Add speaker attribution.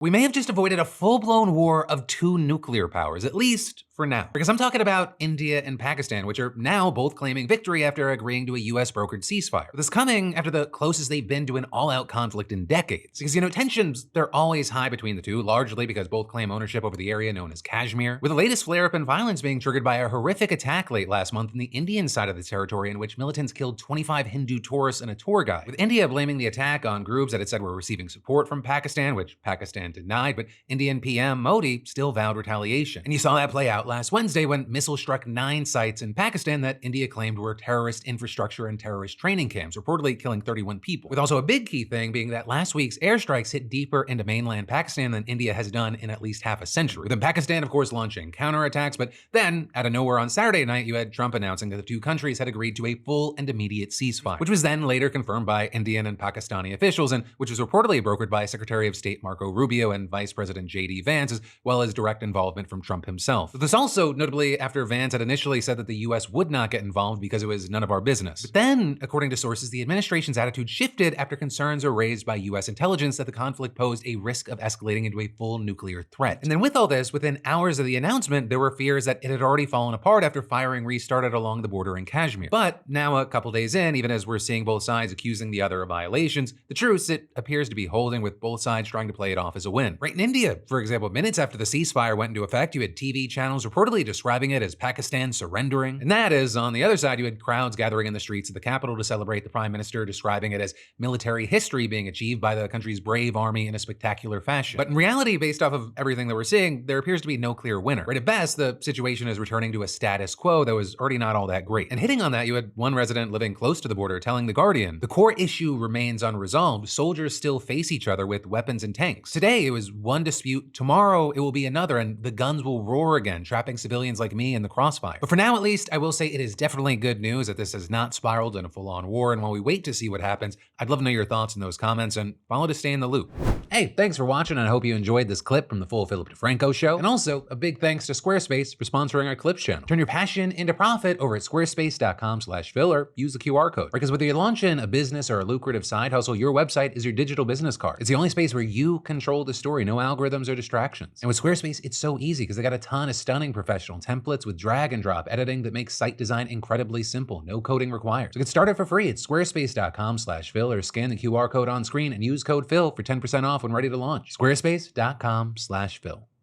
Speaker 1: We may have just avoided a full-blown war of two nuclear powers, at least for now. Because I'm talking about India and Pakistan, which are now both claiming victory after agreeing to a US-brokered ceasefire. This coming after the closest they've been to an all-out conflict in decades. Because, tensions, they're always high between the two, largely because both claim ownership over the area known as Kashmir, with the latest flare-up in violence being triggered by a horrific attack late last month in the Indian side of the territory in which militants killed 25 Hindu tourists and a tour guide, with India blaming the attack on groups that it said were receiving support from Pakistan, which Pakistan denied, but Indian PM Modi still vowed retaliation. And you saw that play out last Wednesday when missiles struck 9 sites in Pakistan that India claimed were terrorist infrastructure and terrorist training camps, reportedly killing 31 people. With also a big key thing being that last week's airstrikes hit deeper into mainland Pakistan than India has done in at least half a century. With Pakistan, of course, launching counterattacks, but then, out of nowhere on Saturday night, you had Trump announcing that the two countries had agreed to a full and immediate ceasefire, which was then later confirmed by Indian and Pakistani officials, and which was reportedly brokered by Secretary of State Marco Rubio and Vice President J.D. Vance, as well as direct involvement from Trump himself. This also, notably, after Vance had initially said that the U.S. would not get involved because it was none of our business. But then, according to sources, the administration's attitude shifted after concerns were raised by U.S. intelligence that the conflict posed a risk of escalating into a full nuclear threat. And then with all this, within hours of the announcement, there were fears that it had already fallen apart after firing restarted along the border in Kashmir. But now, a couple days in, even as we're seeing both sides accusing the other of violations, the truce, it appears to be holding, with both sides trying to play it off as a win. Right in India, for example, minutes after the ceasefire went into effect, you had TV channels reportedly describing it as Pakistan surrendering. And that is, on the other side, you had crowds gathering in the streets of the capital to celebrate the prime minister, describing it as military history being achieved by the country's brave army in a spectacular fashion. But in reality, based off of everything that we're seeing, there appears to be no clear winner. Right, at best, the situation is returning to a status quo that was already not all that great. And hitting on that, you had one resident living close to the border telling The Guardian, "The core issue remains unresolved. Soldiers still face each other with weapons and tanks. Today, it was one dispute. Tomorrow, it will be another, and the guns will roar again, trapping civilians like me in the crossfire." But for now, at least, I will say it is definitely good news that this has not spiraled in a full-on war, and while we wait to see what happens, I'd love to know your thoughts in those comments, and follow to stay in the loop. Hey, thanks for watching, and I hope you enjoyed this clip from the full Philip DeFranco show. And also, a big thanks to Squarespace for sponsoring our Clips channel. Turn your passion into profit over at squarespace.com/Phil, or use the QR code. Because whether you're launching a business or a lucrative side hustle, your website is your digital business card. It's the only space where you control the story, no algorithms or distractions. And with Squarespace, it's so easy because they got a ton of stunning professional templates with drag and drop editing that makes site design incredibly simple, no coding required. So get started for free at squarespace.com/Phil, or scan the QR code on screen and use code Phil for 10% off when ready to launch. Squarespace.com/Phil.